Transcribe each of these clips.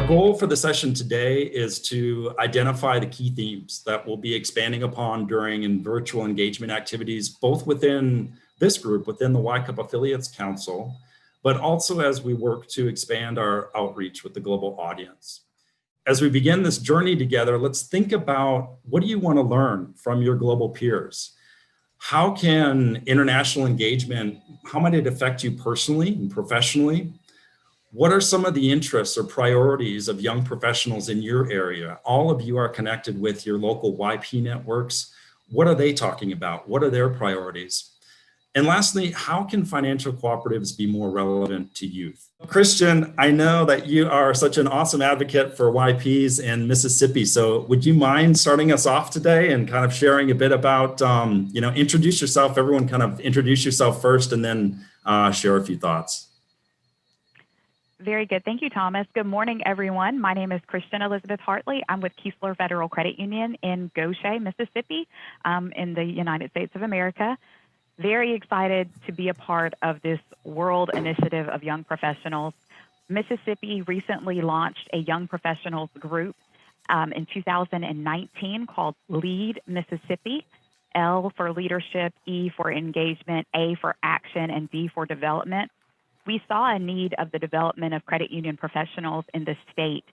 goal for the session today is to identify the key themes that we'll be expanding upon during virtual engagement activities, both within this group, within the WYCUP Affiliates Council, but also as we work to expand our outreach with the global audience. As we begin this journey together, let's think about, what do you want to learn from your global peers? How can international engagement, how might it affect you personally and professionally? What are some of the interests or priorities of young professionals in your area? All of you are connected with your local YP networks. What are they talking about? What are their priorities? And lastly, how can financial cooperatives be more relevant to youth? Christian, I know that you are such an awesome advocate for YPs in Mississippi. So would you mind starting us off today and kind of sharing a bit about, introduce yourself, everyone kind of introduce yourself first and then share a few thoughts. Very good. Thank you, Thomas. Good morning, everyone. My name is Christian Elizabeth Hartley. I'm with Keesler Federal Credit Union in Goshen, Mississippi, in the United States of America. Very excited to be a part of this world initiative of young professionals. Mississippi recently launched a young professionals group in 2019 called Lead Mississippi. L for leadership, E for engagement, A for action, and D for development. We saw a need of the development of credit union professionals in the state.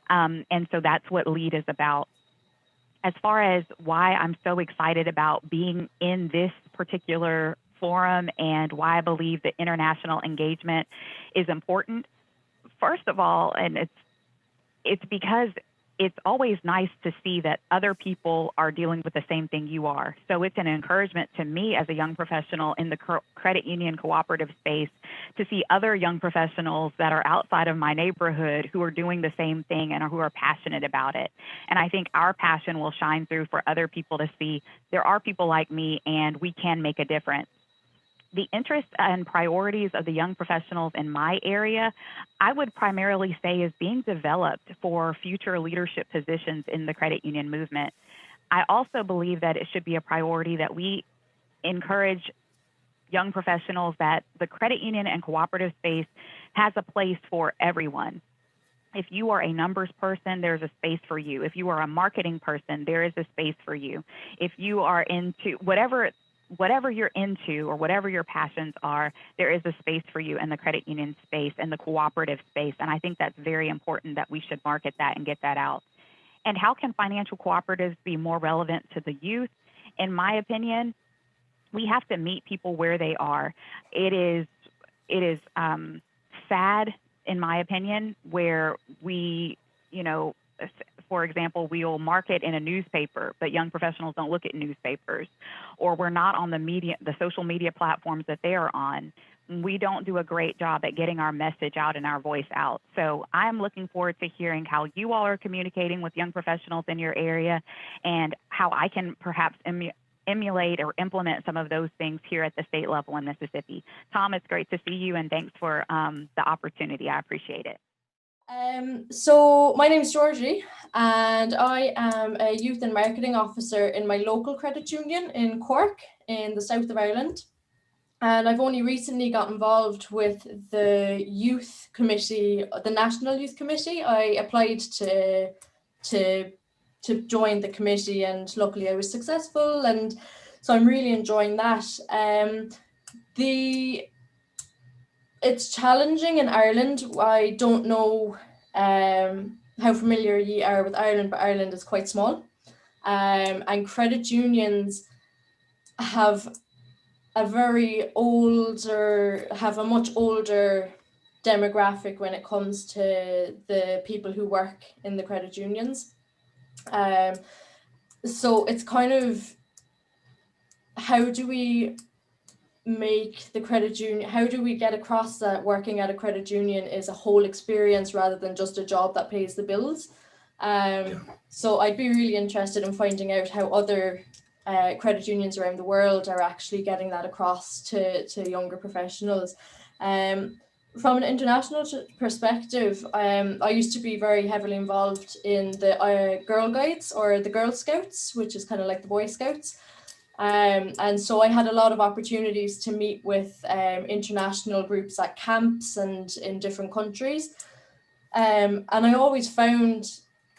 And so that's what LEAD is about. As far as why I'm so excited about being in this particular forum and why I believe that international engagement is important, first of all, and it's because it's always nice to see that other people are dealing with the same thing you are. So it's an encouragement to me as a young professional in the credit union cooperative space to see other young professionals that are outside of my neighborhood who are doing the same thing and who are passionate about it. And I think our passion will shine through for other people to see there are people like me and we can make a difference. The interests and priorities of the young professionals in my area, I would primarily say is being developed for future leadership positions in the credit union movement. I also believe that it should be a priority that we encourage young professionals that the credit union and cooperative space has a place for everyone. If you are a numbers person, there's a space for you. If you are a marketing person, there is a space for you. If you are into whatever you're into or whatever your passions are, there is a space for you in the credit union space and the cooperative space. And I think that's very important that we should market that and get that out. And how can financial cooperatives be more relevant to the youth? In my opinion, we have to meet people where they are. It is sad, in my opinion, where we, for example, we will market in a newspaper, but young professionals don't look at newspapers, or we're not on the social media platforms that they are on. We don't do a great job at getting our message out and our voice out. So I'm looking forward to hearing how you all are communicating with young professionals in your area and how I can perhaps emulate or implement some of those things here at the state level in Mississippi. Tom, it's great to see you, and thanks for the opportunity. I appreciate it. So my name is Georgie, and I am a youth and marketing officer in my local credit union in Cork in the south of Ireland. And I've only recently got involved with the youth committee, the National Youth Committee. I applied to join the committee, and luckily I was successful, and so I'm really enjoying that. It's challenging in Ireland. I don't know how familiar you are with Ireland, but Ireland is quite small. And credit unions have a much older demographic when it comes to the people who work in the credit unions. So it's kind of, how do we make the credit union, how do we get across that working at a credit union is a whole experience rather than just a job that pays the bills? So I'd be really interested in finding out how other credit unions around the world are actually getting that across to younger professionals. From an international perspective, I used to be very heavily involved in the Girl Guides or the Girl Scouts, which is kind of like the Boy Scouts. And so I had a lot of opportunities to meet with international groups at camps and in different countries. And I always found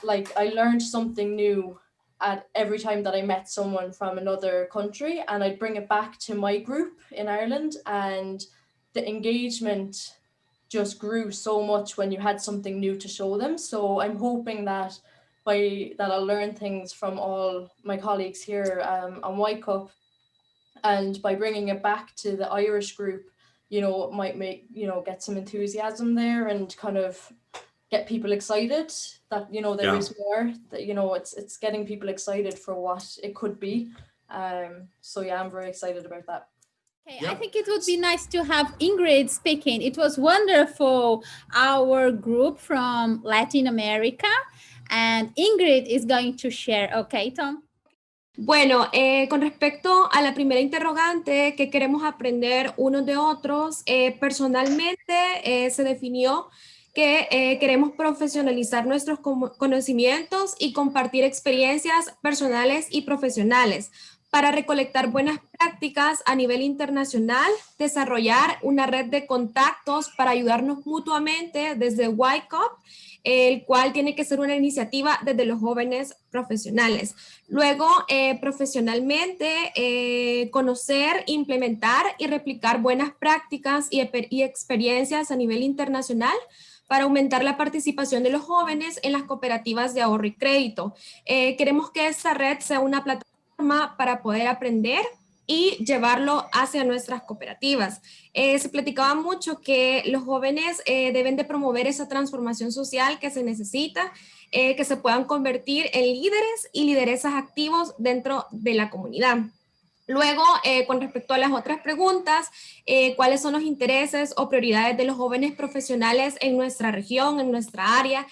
like I learned something new at every time that I met someone from another country, and I'd bring it back to my group in Ireland, and the engagement just grew so much when you had something new to show them. So I'm hoping that I'll learn things from all my colleagues here on WYCUP, and by bringing it back to the Irish group, might make, get some enthusiasm there and kind of get people excited that, there is more, that, it's getting people excited for what it could be. So yeah, I'm very excited about that. Okay, yep. I think it would be nice to have Ingrid speaking. It was wonderful, our group from Latin America, and Ingrid is going to share. Okay, Tom? Bueno, con respecto a la primera interrogante, que queremos aprender unos de otros, personalmente se definió que queremos profesionalizar nuestros conocimientos y compartir experiencias personales y profesionales para recolectar buenas prácticas a nivel internacional, desarrollar una red de contactos para ayudarnos mutuamente desde WYCUP, el cual tiene que ser una iniciativa desde los jóvenes profesionales. Luego, profesionalmente, conocer, implementar y replicar buenas prácticas y experiencias a nivel internacional para aumentar la participación de los jóvenes en las cooperativas de ahorro y crédito. Queremos que esta red sea una plataforma para poder aprender y llevarlo hacia nuestras cooperativas. Se platicaba mucho que los jóvenes deben de promover esa transformación social que se necesita, que se puedan convertir en líderes y lideresas activos dentro de la comunidad. Luego, con respecto a las otras preguntas, ¿cuáles son los intereses o prioridades de los jóvenes profesionales en nuestra región, en nuestra área?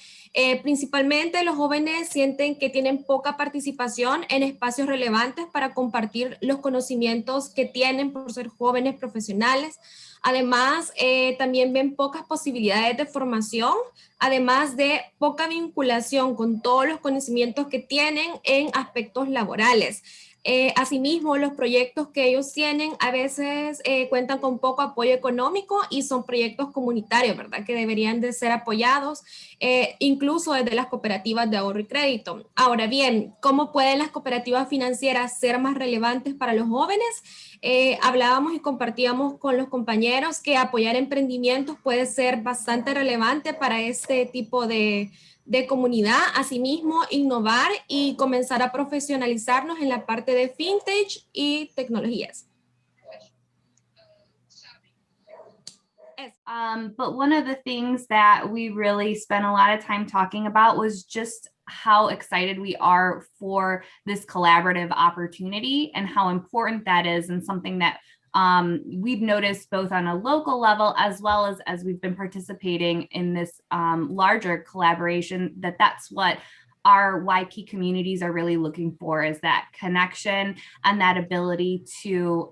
Principalmente los jóvenes sienten que tienen poca participación en espacios relevantes para compartir los conocimientos que tienen por ser jóvenes profesionales. Además, también ven pocas posibilidades de formación, además de poca vinculación con todos los conocimientos que tienen en aspectos laborales. Asimismo, los proyectos que ellos tienen a veces cuentan con poco apoyo económico y son proyectos comunitarios, ¿verdad? Que deberían de ser apoyados, incluso desde las cooperativas de ahorro y crédito. Ahora bien, ¿cómo pueden las cooperativas financieras ser más relevantes para los jóvenes? Hablábamos y compartíamos con los compañeros que apoyar emprendimientos puede ser bastante relevante para este tipo de comunidad. Asimismo, innovar y comenzar a profesionalizarnos en la parte de fintech y tecnologías. But one of the things that we really spent a lot of time talking about was just how excited we are for this collaborative opportunity and how important that is, and something that we've noticed both on a local level as well as we've been participating in this larger collaboration, that's what our YP communities are really looking for, is that connection and that ability to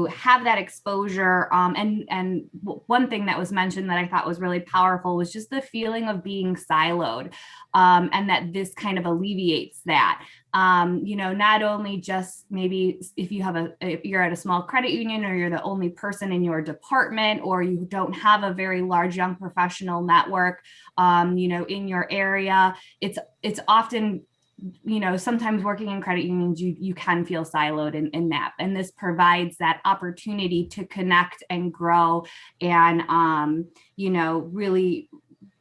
have that exposure. And one thing that was mentioned that I thought was really powerful was just the feeling of being siloed, and that this kind of alleviates that. Not only just maybe if you're at a small credit union, or you're the only person in your department, or you don't have a very large young professional network, in your area, it's often, sometimes working in credit unions, you can feel siloed in that. And this provides that opportunity to connect and grow and,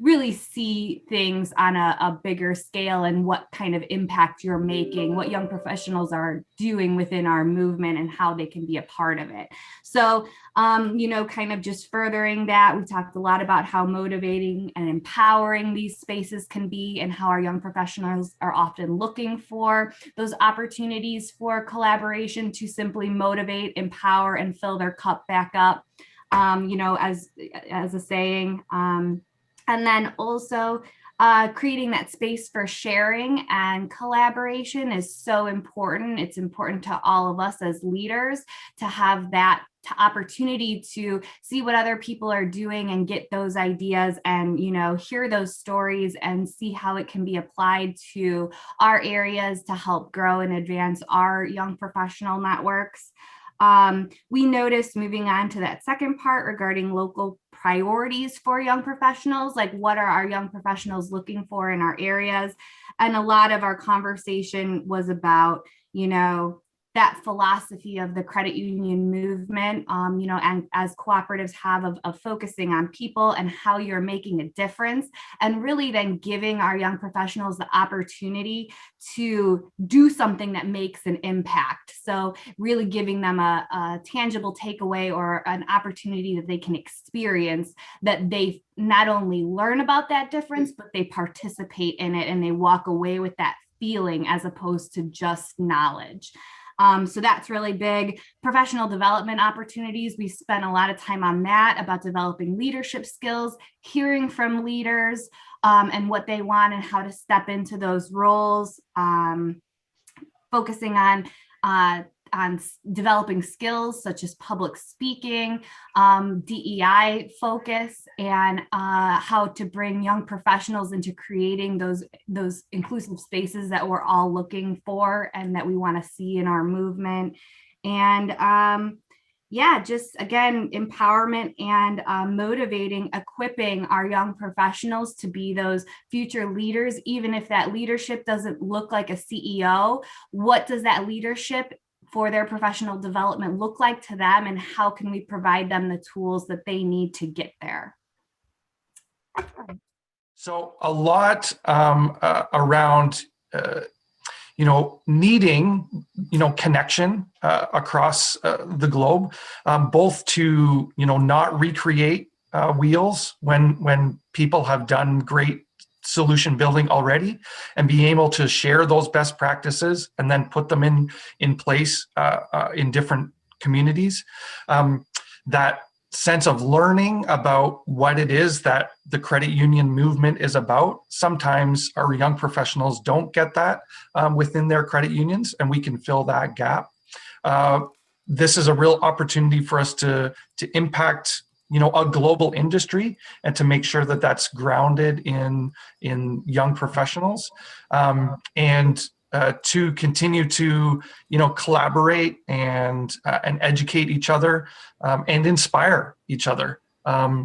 really see things on a bigger scale, and what kind of impact you're making, what young professionals are doing within our movement, and how they can be a part of it. So, kind of just furthering that, we talked a lot about how motivating and empowering these spaces can be, and how our young professionals are often looking for those opportunities for collaboration to simply motivate, empower, and fill their cup back up, as a saying. And then also creating that space for sharing and collaboration is so important. It's important to all of us as leaders to have that opportunity to see what other people are doing and get those ideas and, hear those stories and see how it can be applied to our areas to help grow and advance our young professional networks. We noticed, moving on to that second part regarding local priorities for young professionals, like what are our young professionals looking for in our areas? And a lot of our conversation was about, that philosophy of the credit union movement, and as cooperatives have of focusing on people and how you're making a difference, and really then giving our young professionals the opportunity to do something that makes an impact. So really giving them a tangible takeaway or an opportunity that they can experience, that they not only learn about that difference, but they participate in it and they walk away with that feeling as opposed to just knowledge. So that's really big. Professional development opportunities. We spent a lot of time on that, about developing leadership skills, hearing from leaders and what they want and how to step into those roles, focusing on developing skills such as public speaking, DEI focus, and how to bring young professionals into creating those inclusive spaces that we're all looking for and that we want to see in our movement. And just again, empowerment and motivating, equipping our young professionals to be those future leaders, even if that leadership doesn't look like a CEO. What does that leadership for their professional development look like to them, and how can we provide them the tools that they need to get there? So a lot around, needing, connection across the globe, both to, not recreate wheels when people have done great solution building already, and being able to share those best practices and then put them in place in different communities. That sense of learning about what it is that the credit union movement is about. Sometimes our young professionals don't get that within their credit unions, and we can fill that gap. This is a real opportunity for us to impact a global industry, and to make sure that that's grounded in young professionals, and to continue to collaborate and educate each other, and inspire each other.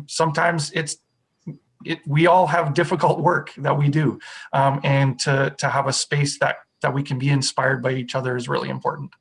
Sometimes we all have difficult work that we do, and to have a space that we can be inspired by each other is really important.